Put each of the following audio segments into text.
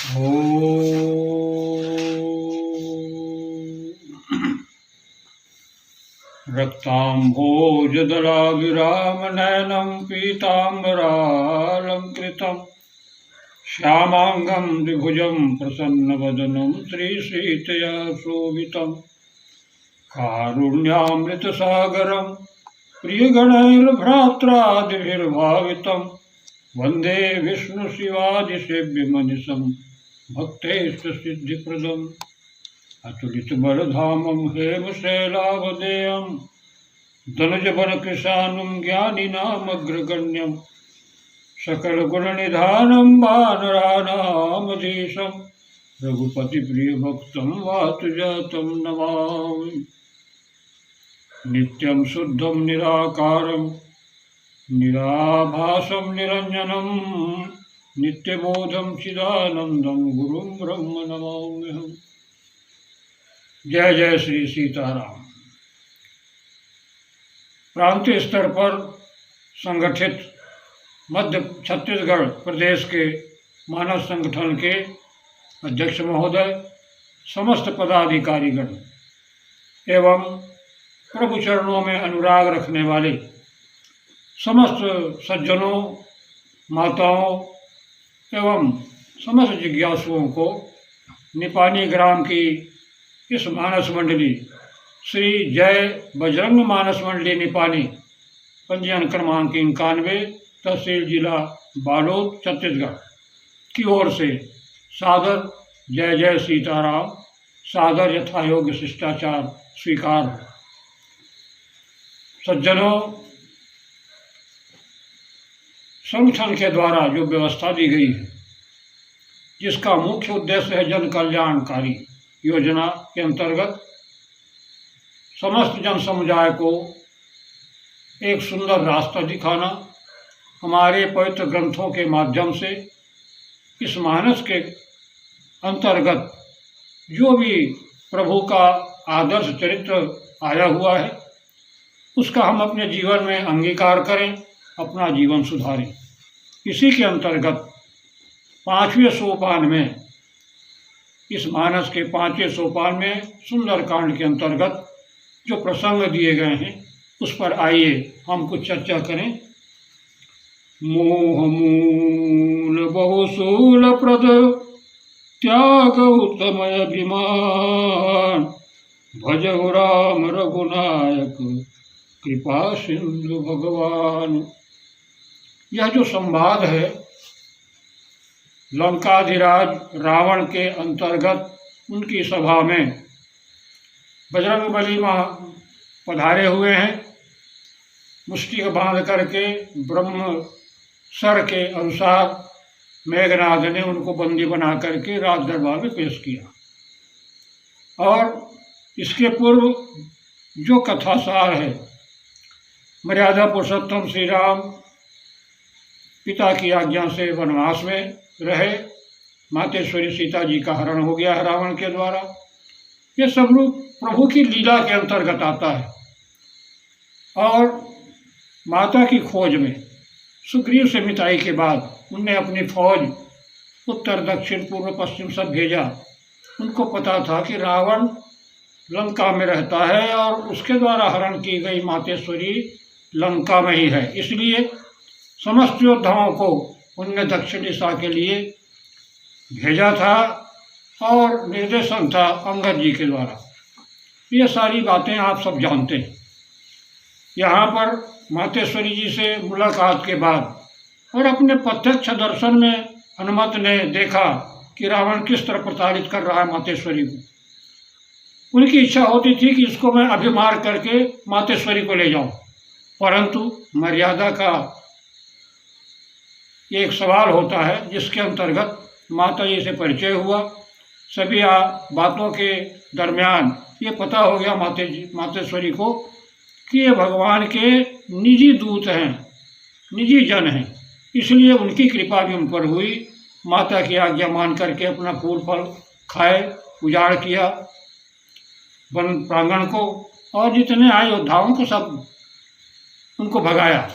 रक्ताम्भोजदलाभिरामनयनं पीताम्बरालङ्कृतं श्यामाङ्गं द्विभुजं प्रसन्नवदनं श्रीसीतया शोभितं कारुण्यामृतसागरं प्रियगणैर्भ्रात्रादिभिर्भावितं वन्दे विष्णुशिवादिसेव्यमनिशं भक्तेष्टसिद्धिप्रदम् अतुलितबलधामं हेमशैलावदेयं धनुजवनकृशानं ज्ञानिनामग्रगण्यं सकलगुणनिधानं वानराणामधीशं रघुपतिप्रियभक्तं वातुजातं नमामि। नित्यं शुद्धं निराकारं निराभासं निरञ्जनं नित्यबोधं चिदानन्दं गुरुं ब्रह्म नमाम्यहम्। जय जय श्री सीताराम। प्रांतीय स्तर पर संगठित मध्य छत्तीसगढ़ प्रदेश के मानव संगठन के अध्यक्ष महोदय, समस्त पदाधिकारीगण एवं प्रभु चरणों में अनुराग रखने वाले समस्त सज्जनों, माताओं एवं समस्त जिज्ञासुओं को निपानी ग्राम की इस मानस मंडली श्री जय बजरंग मानस मंडली निपानी, पंजीयन क्रमांक 91, तहसील जिला बालोद, छत्तीसगढ़ की ओर से सादर जय जय सीताराम, सादर यथायोग्य शिष्टाचार स्वीकार। सज्जनों, संगठन के द्वारा जो व्यवस्था दी गई है, जिसका मुख्य उद्देश्य है जन कल्याणकारी योजना के अंतर्गत समस्त जन समुदाय को एक सुंदर रास्ता दिखाना, हमारे पवित्र ग्रंथों के माध्यम से इस मानस के अंतर्गत जो भी प्रभु का आदर्श चरित्र आया हुआ है, उसका हम अपने जीवन में अंगीकार करें, अपना जीवन सुधारें। इसी के अंतर्गत 5वें सोपान में, इस मानस के 5वें सोपान में सुंदरकांड के अंतर्गत जो प्रसंग दिए गए हैं, उस पर आइए हम कुछ चर्चा करें। मोह मूल बहुशूल प्रद त्याग उत्तम अभिमान, भजहु राम रघुनायक कृपा सिंधु भगवान। यह जो संवाद है लंकाधिराज रावण के अंतर्गत, उनकी सभा में बजरंगबली पधारे हुए हैं। मुष्टि बांध करके ब्रह्म सर के अनुसार मेघनाद ने उनको बंदी बना करके राज दरबार में पेश किया। और इसके पूर्व जो कथासार है, मर्यादा पुरुषोत्तम श्री राम पिता की आज्ञा से वनवास में रहे, मातेश्वरी सीता जी का हरण हो गया है रावण के द्वारा। ये सब रूप प्रभु की लीला के अंतर्गत आता है। और माता की खोज में सुग्रीव से मिताई के बाद उनने अपनी फौज उत्तर दक्षिण पूर्व पश्चिम सब भेजा। उनको पता था कि रावण लंका में रहता है और उसके द्वारा हरण की गई मातेश्वरी लंका में ही है, इसलिए समस्त योद्धाओं को उनने दक्षिण दिशा के लिए भेजा था और निर्देशन था अंगद जी के द्वारा। ये सारी बातें आप सब जानते हैं। यहाँ पर मातेश्वरी जी से मुलाकात के बाद और अपने प्रत्यक्ष दर्शन में हनुमत ने देखा कि रावण किस तरह प्रताड़ित कर रहा है मातेश्वरी को। उनकी इच्छा होती थी कि इसको मैं अभिमार करके मातेश्वरी को ले जाऊं, परंतु मर्यादा का एक सवाल होता है जिसके अंतर्गत माता जी से परिचय हुआ। सभी बातों के दरमियान ये पता हो गया मातेश्वरी को कि ये भगवान के निजी दूत हैं, निजी जन हैं, इसलिए उनकी कृपा भी उन पर हुई। माता की आज्ञा मान करके अपना फूल फल खाए, उजाड़ किया वन प्रांगण को, और जितने आए योद्धाओं को सब उनको भगाया।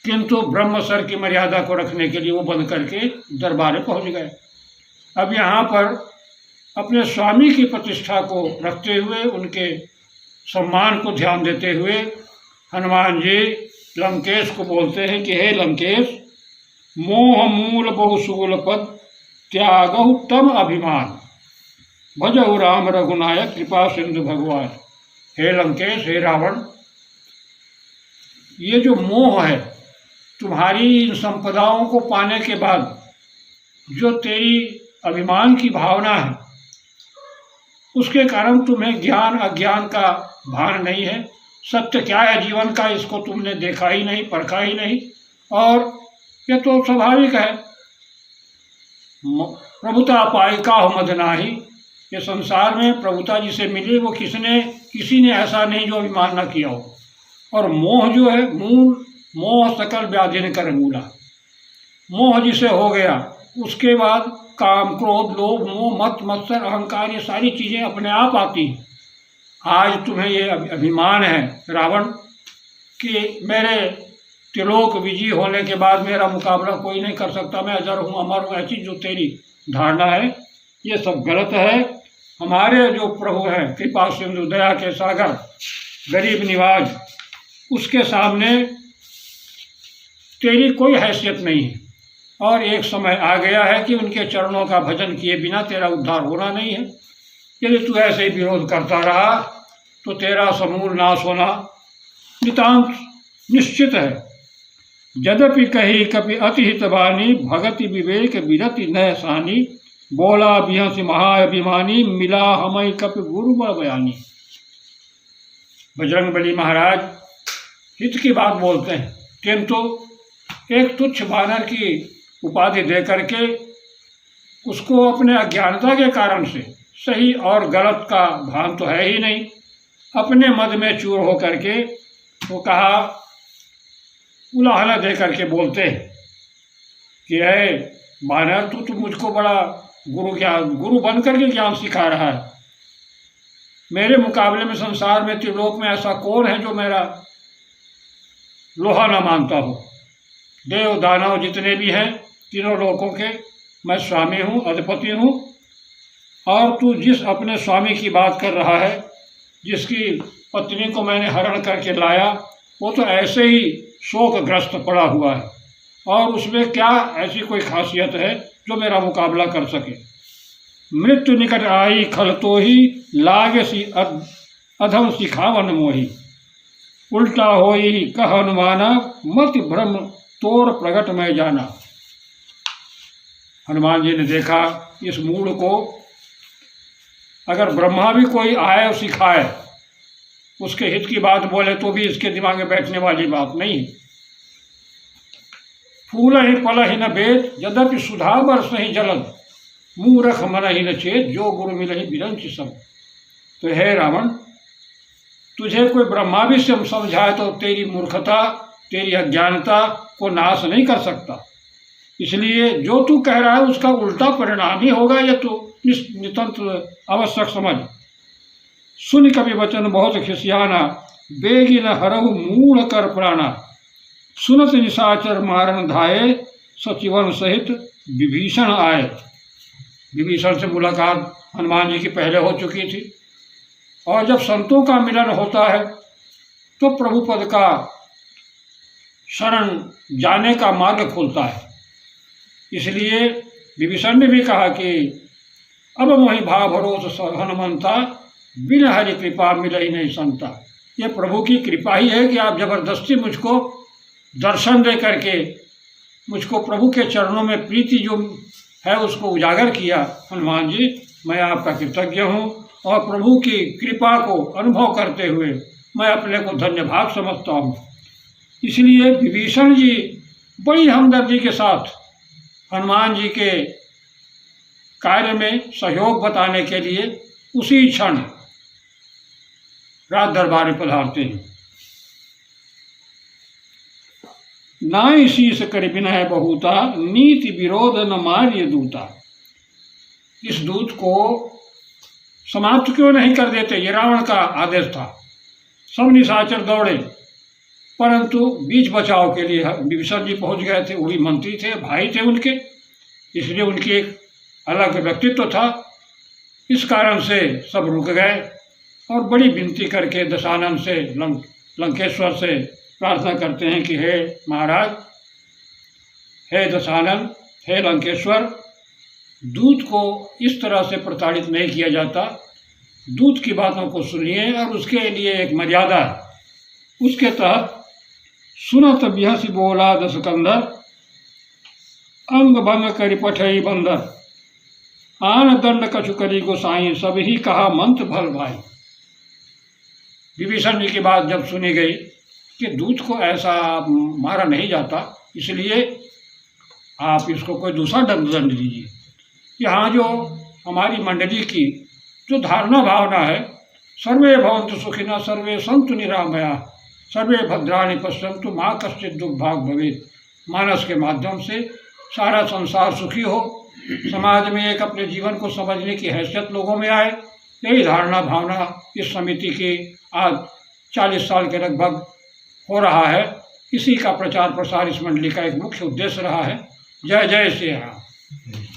किंतु ब्रह्मसर की मर्यादा को रखने के लिए वो बंद करके दरबार में पहुँच गए। अब यहाँ पर अपने स्वामी की प्रतिष्ठा को रखते हुए, उनके सम्मान को ध्यान देते हुए हनुमान जी लंकेश को बोलते हैं कि हे लंकेश, मोह मूल बहुशूल पद त्यागहु तम अभिमान, भजहु राम रघुनायक कृपा सिंधु भगवान। हे लंकेश, हे रावण, ये जो मोह है, तुम्हारी इन संपदाओं को पाने के बाद जो तेरी अभिमान की भावना है, उसके कारण तुम्हें ज्ञान अज्ञान का भान नहीं है। सत्य क्या है जीवन का, इसको तुमने देखा ही नहीं, परखा ही नहीं, और ये तो स्वाभाविक है। प्रभुता पाई काहु मद नाही, ये संसार में प्रभुता जिसे मिली वो किसी ने ऐसा नहीं जो अभिमान न किया हो। और मोह जो है, मूल मोह सकल व्याधि कर मूला, मोह जिसे हो गया उसके बाद काम क्रोध लोभ मोह मत मत्सर अहंकार ये सारी चीज़ें अपने आप आती हैं। आज तुम्हें ये अभिमान है रावण कि मेरे त्रिलोक विजयी होने के बाद मेरा मुकाबला कोई नहीं कर सकता, मैं अजर हूँ अमर हूँ, ऐसी जो तेरी धारणा है ये सब गलत है। हमारे जो प्रभु हैं कृपा सिंधु दया के सागर गरीब निवाज, उसके सामने तेरी कोई हैसियत नहीं है। और एक समय आ गया है कि उनके चरणों का भजन किए बिना तेरा उद्धार होना नहीं है। यदि तू ऐसे ही विरोध करता रहा तो तेरा समूल नाश होना नितांत निश्चित है। यद्यपि कही कपि अति हितवानी, भगति विवेक विरति न सानी, बोला बिहंसि महाअभिमानी, मिला हमई कपि गुरु बड़ बयानी। बजरंगबली महाराज हित की बात बोलते हैं, किंतु एक तुच्छ वानर की उपाधि दे करके उसको अपने अज्ञानता के कारण से सही और गलत का भान तो है ही नहीं, अपने मद में चूर हो करके वो कहा उलाहना दे करके बोलते हैं कि अरे वानर, तू मुझको बड़ा गुरु बन करके ज्ञान सिखा रहा है। मेरे मुकाबले में संसार में त्रिलोक में ऐसा कौन है जो मेरा लोहा न मानता हो। देव दानव जितने भी हैं तीनों लोकों के मैं स्वामी हूँ, अधिपति हूँ। और तू जिस अपने स्वामी की बात कर रहा है, जिसकी पत्नी को मैंने हरण करके लाया, वो तो ऐसे ही शोकग्रस्त पड़ा हुआ है, और उसमें क्या ऐसी कोई खासियत है जो मेरा मुकाबला कर सके। मृत्यु निकट आई खल तो ही, लागे सी अधम सिखावन मोही, उल्टा होई कह हनुमाना, मति भ्रम तोड़ प्रगट में जाना। हनुमान जी ने देखा इस मूड को, अगर ब्रह्मा भी कोई आए और सिखाए, उसके हित की बात बोले तो भी इसके दिमाग में बैठने वाली बात नहीं है। फूल ही पल ही न भेद, यद्यपि सुधा बरस ही जलद, मूरख मन ही न चेत, जो गुरु मिल ही बिरंच सब। तो हे रावण, तुझे कोई ब्रह्मा भी समझाए तो तेरी मूर्खता, तेरी अज्ञानता को नाश नहीं कर सकता। इसलिए जो तू कह रहा है उसका उल्टा परिणाम ही होगा, यह तो नितंत आवश्यक समझ। सुन कवि वचन बहुत खिसियाना, बेगी न हरहु मूढ़ कर प्राणा, सुनत निशाचर मारण धाये, सचिवन सहित विभीषण आए। विभीषण से मुलाकात हनुमान जी की पहले हो चुकी थी, और जब संतों का मिलन होता है तो प्रभु पद का शरण जाने का मार्ग खुलता है। इसलिए विभीषण ने भी कहा कि अब मोहि भाव भरोस हनुमंता, बिन हरि कृपा मिलई नहीं संता। ये प्रभु की कृपा ही है कि आप जबरदस्ती मुझको दर्शन दे करके मुझको प्रभु के चरणों में प्रीति जो है उसको उजागर किया। हनुमान जी, मैं आपका कृतज्ञ हूँ, और प्रभु की कृपा को अनुभव करते हुए मैं अपने को धन्य भाग समझता हूँ। इसलिए विभीषण जी बड़ी हमदर्दी के साथ हनुमान जी के कार्य में सहयोग बताने के लिए उसी क्षण राज दरबार में पधारते हैं। नाई शीस कर विनय बहुता, नीति विरोध न मार्य दूता। इस दूत को समाप्त क्यों नहीं कर देते, ये रावण का आदेश था। सब निशाचर दौड़े, परंतु बीच बचाव के लिए विभीषण जी पहुंच गए थे। वो भी मंत्री थे, भाई थे उनके, इसलिए उनकी एक अलग व्यक्तित्व था। इस कारण से सब रुक गए और बड़ी विनती करके दशानन से लंकेश्वर से प्रार्थना करते हैं कि हे महाराज, हे दशानन, हे लंकेश्वर, दूत को इस तरह से प्रताड़ित नहीं किया जाता। दूत की बातों को सुनिए और उसके लिए एक मर्यादा है। उसके तहत सुनत बिहसी बोला दशकंदर, अंग भंग करि पठई बंदर, आन दंड कछु करी गोसाई, सब ही कहा मंत्र भल भाई। विभीषण जी की बात जब सुनी गई कि दूत को ऐसा मारा नहीं जाता, इसलिए आप इसको कोई दूसरा दंड दीजिए। यहाँ जो हमारी मंडली की जो धारणा भावना है, सर्वे भवन्तु सुखिनः सर्वे सन्तु निरामया सर्वे भद्राणि पश्यन्तु माँ कश्चित् दुर्भाग भवेत्, मानस के माध्यम से सारा संसार सुखी हो, समाज में एक अपने जीवन को समझने की हैसियत लोगों में आए, यही धारणा भावना इस समिति की आज 40 साल के लगभग हो रहा है। इसी का प्रचार प्रसार इस मंडली का एक मुख्य उद्देश्य रहा है। जय जय श्री राम।